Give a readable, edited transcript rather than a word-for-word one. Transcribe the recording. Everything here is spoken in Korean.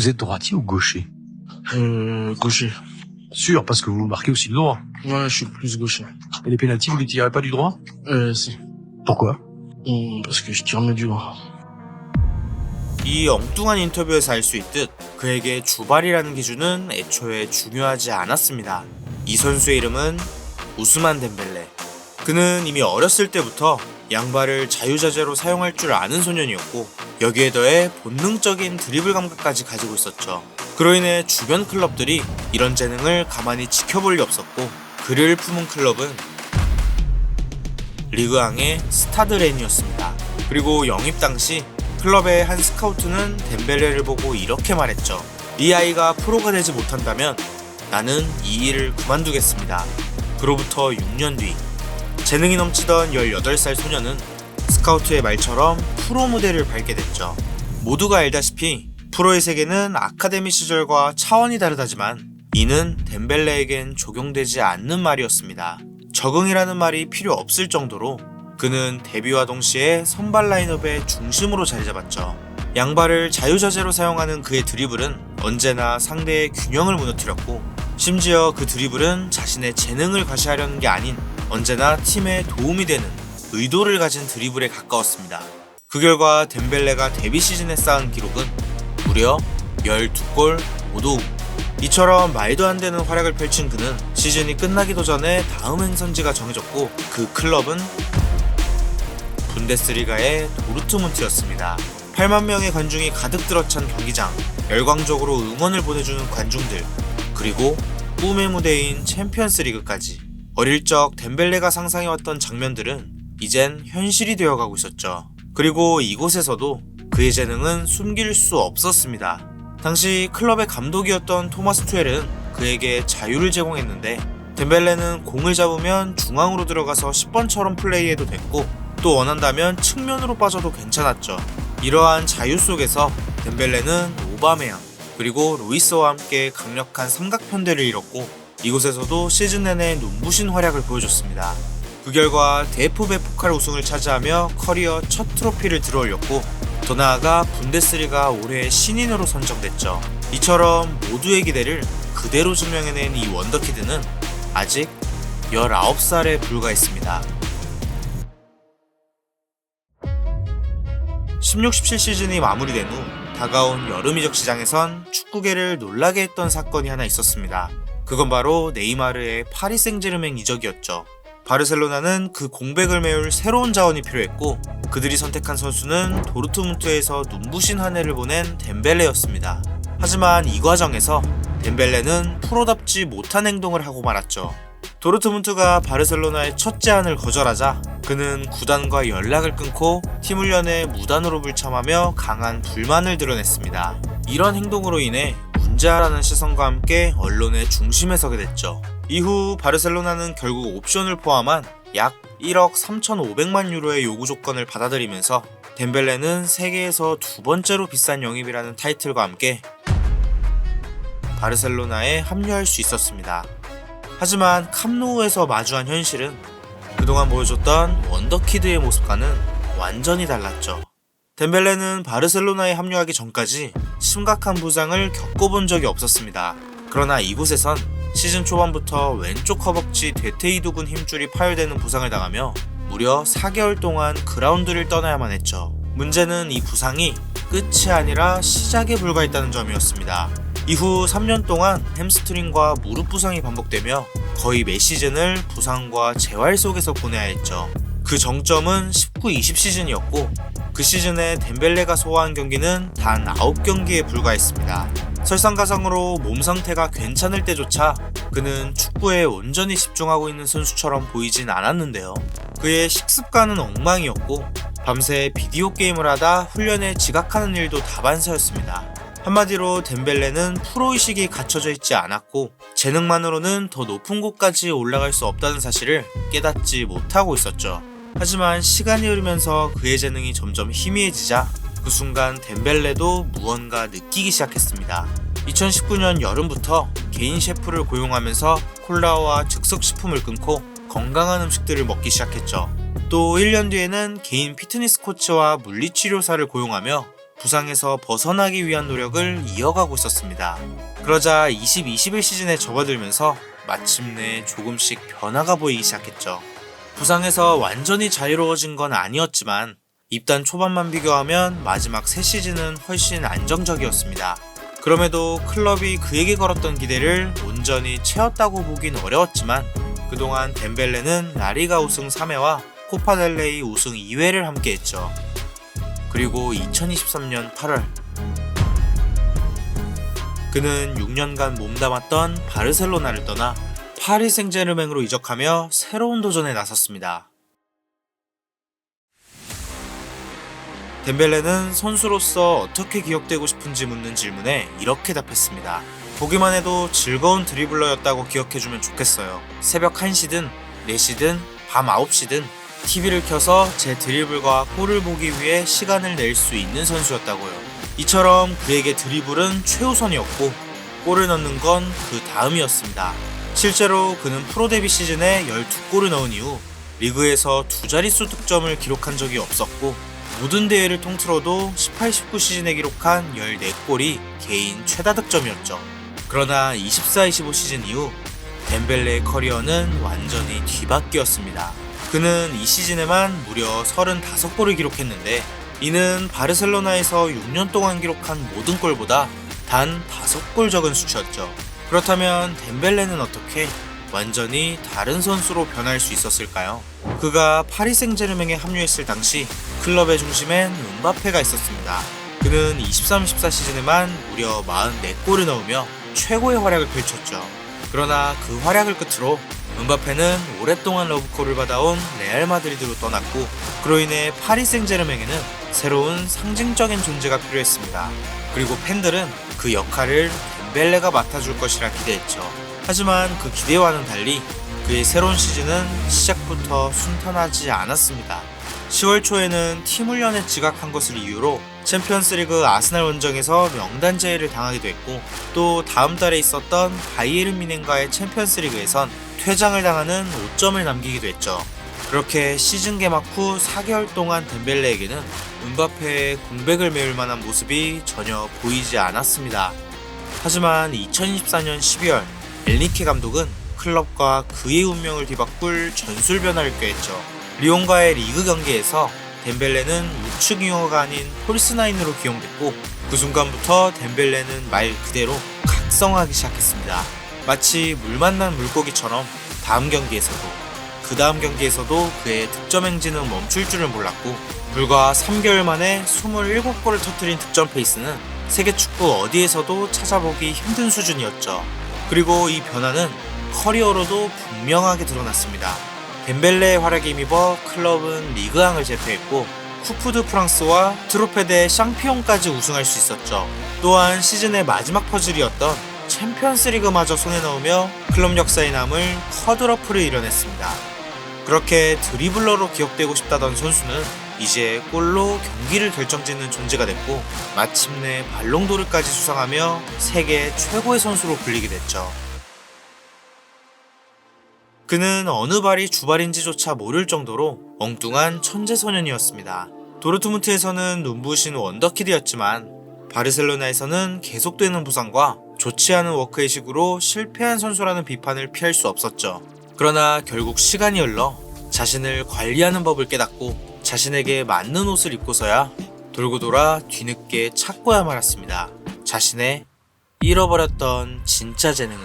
Vous êtes droitier ou gaucher? Gaucher. Sûr, parce que vous marquez aussi de droit. Ouais, je suis plus gaucher. Et les pénaltys, vous les tirez pas du droit? Si. Pourquoi? Parce que je tire mieux du droit. 이 엉뚱한 인터뷰에서 알 수 있듯 그에게 주발이라는 기준은 애초에 중요하지 않았습니다. 이 선수의 이름은 우스만 덴벨레. 그는 이미 어렸을 때부터 양발을 자유자재로 사용할 줄 아는 소년이었고 여기에 더해 본능적인 드리블 감각까지 가지고 있었죠. 그로 인해 주변 클럽들이 이런 재능을 가만히 지켜볼 리 없었고 그를 품은 클럽은 리그앙의 스타드 렌이었습니다. 그리고 영입 당시 클럽의 한 스카우트는 덴벨레를 보고 이렇게 말했죠. 이 아이가 프로가 되지 못한다면 나는 이 일을 그만두겠습니다. 그로부터 6년 뒤 재능이 넘치던 18살 소년은 스카우트의 말처럼 프로 무대를 밟게 됐죠. 모두가 알다시피 프로의 세계는 아카데미 시절과 차원이 다르다지만 이는 덴벨레에겐 적용되지 않는 말이었습니다. 적응이라는 말이 필요 없을 정도로 그는 데뷔와 동시에 선발 라인업의 중심으로 자리 잡았죠. 양발을 자유자재로 사용하는 그의 드리블은 언제나 상대의 균형을 무너뜨렸고 심지어 그 드리블은 자신의 재능을 과시하려는 게 아닌 언제나 팀에 도움이 되는 의도를 가진 드리블에 가까웠습니다. 그 결과 덴벨레가 데뷔 시즌에 쌓은 기록은 무려 12골 5도움. 이처럼 말도 안 되는 활약을 펼친 그는 시즌이 끝나기도 전에 다음 행선지가 정해졌고 그 클럽은 분데스리가의 도르트문트였습니다. 8만 명의 관중이 가득 들어찬 경기장, 열광적으로 응원을 보내주는 관중들, 그리고 꿈의 무대인 챔피언스 리그까지. 어릴 적 덴벨레가 상상해왔던 장면들은 이젠 현실이 되어가고 있었죠. 그리고 이곳에서도 그의 재능은 숨길 수 없었습니다. 당시 클럽의 감독이었던 토마스 투헬은 그에게 자유를 제공했는데 덴벨레는 공을 잡으면 중앙으로 들어가서 10번처럼 플레이해도 됐고 또 원한다면 측면으로 빠져도 괜찮았죠. 이러한 자유 속에서 덴벨레는 오바메양 그리고 루이스와 함께 강력한 삼각편대를 이뤘고 이곳에서도 시즌 내내 눈부신 활약을 보여줬습니다. 그 결과 DFB 포칼 우승을 차지하며 커리어 첫 트로피를 들어올렸고 더 나아가 분데스리가 올해의 신인으로 선정됐죠. 이처럼 모두의 기대를 그대로 증명해낸 이 원더키드는 아직 19살에 불과했습니다. 16-17 시즌이 마무리된 후 다가온 여름 이적 시장에선 축구계를 놀라게 했던 사건이 하나 있었습니다. 그건 바로 네이마르의 파리 생제르맹 이적이었죠. 바르셀로나는 그 공백을 메울 새로운 자원이 필요했고 그들이 선택한 선수는 도르트문트에서 눈부신 한 해를 보낸 덴벨레였습니다. 하지만 이 과정에서 덴벨레는 프로답지 못한 행동을 하고 말았죠. 도르트문트가 바르셀로나의 첫 제안을 거절하자 그는 구단과 연락을 끊고 팀 훈련에 무단으로 불참하며 강한 불만을 드러냈습니다. 이런 행동으로 인해 문제아라는 시선과 함께 언론의 중심에 서게 됐죠. 이후 바르셀로나는 결국 옵션을 포함한 약 1억 3,500만 유로의 요구 조건을 받아들이면서 덴벨레는 세계에서 두 번째로 비싼 영입이라는 타이틀과 함께 바르셀로나에 합류할 수 있었습니다. 하지만 캄노우에서 마주한 현실은 그동안 보여줬던 원더키드의 모습과는 완전히 달랐죠. 덴벨레는 바르셀로나에 합류하기 전까지 심각한 부상을 겪어본 적이 없었습니다. 그러나 이곳에선 시즌 초반부터 왼쪽 허벅지 대퇴이두근 힘줄이 파열되는 부상을 당하며 무려 4개월 동안 그라운드를 떠나야만 했죠. 문제는 이 부상이 끝이 아니라 시작에 불과했다는 점이었습니다. 이후 3년 동안 햄스트링과 무릎 부상이 반복되며 거의 매 시즌을 부상과 재활 속에서 보내야 했죠. 그 정점은 19-20 시즌이었고 그 시즌에 덴벨레가 소화한 경기는 단 9경기에 불과했습니다. 설상가상으로 몸 상태가 괜찮을 때조차 그는 축구에 온전히 집중하고 있는 선수처럼 보이진 않았는데요. 그의 식습관은 엉망이었고 밤새 비디오 게임을 하다 훈련에 지각하는 일도 다반사였습니다. 한마디로 덴벨레는 프로의식이 갖춰져 있지 않았고 재능만으로는 더 높은 곳까지 올라갈 수 없다는 사실을 깨닫지 못하고 있었죠. 하지만 시간이 흐르면서 그의 재능이 점점 희미해지자 그 순간 덴벨레도 무언가 느끼기 시작했습니다. 2019년 여름부터 개인 셰프를 고용하면서 콜라와 즉석식품을 끊고 건강한 음식들을 먹기 시작했죠. 또 1년 뒤에는 개인 피트니스 코치와 물리치료사를 고용하며 부상에서 벗어나기 위한 노력을 이어가고 있었습니다. 그러자 20-21 시즌에 접어들면서 마침내 조금씩 변화가 보이기 시작했죠. 부상에서 완전히 자유로워진 건 아니었지만 입단 초반만 비교하면 마지막 3시즌은 훨씬 안정적이었습니다. 그럼에도 클럽이 그에게 걸었던 기대를 온전히 채웠다고 보긴 어려웠지만 그동안 덴벨레는 라리가 우승 3회와 코파델레이 우승 2회를 함께했죠. 그리고 2023년 8월 그는 6년간 몸담았던 바르셀로나를 떠나 파리 생제르맹으로 이적하며 새로운 도전에 나섰습니다. 덴벨레는 선수로서 어떻게 기억되고 싶은지 묻는 질문에 이렇게 답했습니다. 보기만 해도 즐거운 드리블러였다고 기억해주면 좋겠어요. 새벽 1시든 4시든 밤 9시든 TV를 켜서 제 드리블과 골을 보기 위해 시간을 낼 수 있는 선수였다고요. 이처럼 그에게 드리블은 최우선이었고 골을 넣는 건 그 다음이었습니다. 실제로 그는 프로 데뷔 시즌에 12골을 넣은 이후 리그에서 두 자릿수 득점을 기록한 적이 없었고 모든 대회를 통틀어도 18-19 시즌에 기록한 14골이 개인 최다 득점이었죠. 그러나 24-25 시즌 이후 덴벨레의 커리어는 완전히 뒤바뀌었습니다. 그는 이 시즌에만 무려 35골을 기록했는데 이는 바르셀로나에서 6년 동안 기록한 모든 골보다 단 5골 적은 수치였죠. 그렇다면 덴벨레는 어떻게 완전히 다른 선수로 변할 수 있었을까요? 그가 파리 생제르맹에 합류했을 당시 클럽의 중심엔 음바페가 있었습니다. 그는 23-24 시즌에만 무려 44골을 넣으며 최고의 활약을 펼쳤죠. 그러나 그 활약을 끝으로 음바페는 오랫동안 러브콜을 받아온 레알 마드리드로 떠났고 그로 인해 파리 생제르맹에는 새로운 상징적인 존재가 필요했습니다. 그리고 팬들은 그 역할을 덴벨레가 맡아줄 것이라 기대했죠. 하지만 그 기대와는 달리 그의 새로운 시즌은 시작부터 순탄하지 않았습니다. 10월 초에는 팀 훈련에 지각한 것을 이유로 챔피언스리그 아스날 원정에서 명단 제외를 당하기도 했고 또 다음 달에 있었던 바이에른 뮌헨과의 챔피언스리그에선 퇴장을 당하는 5점을 남기기도 했죠. 그렇게 시즌 개막 후 4개월 동안 덴벨레에게는 음바페의 공백을 메울 만한 모습이 전혀 보이지 않았습니다. 하지만 2024년 12월 엘니케 감독은 클럽과 그의 운명을 뒤바꿀 전술 변화를 꾀했죠. 리옹과의 리그 경기에서 덴벨레는 우측 윙어가 아닌 폴스9으로 기용됐고 그 순간부터 덴벨레는 말 그대로 각성하기 시작했습니다. 마치 물 만난 물고기처럼 다음 경기에서도 그 다음 경기에서도 그의 득점 행진은 멈출 줄을 몰랐고 불과 3개월 만에 27골을 터뜨린 득점 페이스는 세계 축구 어디에서도 찾아보기 힘든 수준이었죠. 그리고 이 변화는 커리어로도 분명하게 드러났습니다. 덴벨레의 활약에 힘입어 클럽은 리그앙을 제패했고 쿠프 드 프랑스와 트로페 데 샹피온까지 우승할 수 있었죠. 또한 시즌의 마지막 퍼즐이었던 챔피언스리그마저 손에 넣으며 클럽 역사에 남을 쿼드러플을 이뤄냈습니다. 그렇게 드리블러로 기억되고 싶다던 선수는 이제 골로 경기를 결정짓는 존재가 됐고 마침내 발롱도르까지 수상하며 세계 최고의 선수로 불리게 됐죠. 그는 어느 발이 주발인지조차 모를 정도로 엉뚱한 천재소년이었습니다. 도르트문트에서는 눈부신 원더키드였지만 바르셀로나에서는 계속되는 부상과 좋지 않은 워크의식으로 실패한 선수라는 비판을 피할 수 없었죠. 그러나 결국 시간이 흘러 자신을 관리하는 법을 깨닫고 자신에게 맞는 옷을 입고서야 돌고 돌아 뒤늦게 찾고야 말았습니다. 자신의 잃어버렸던 진짜 재능을.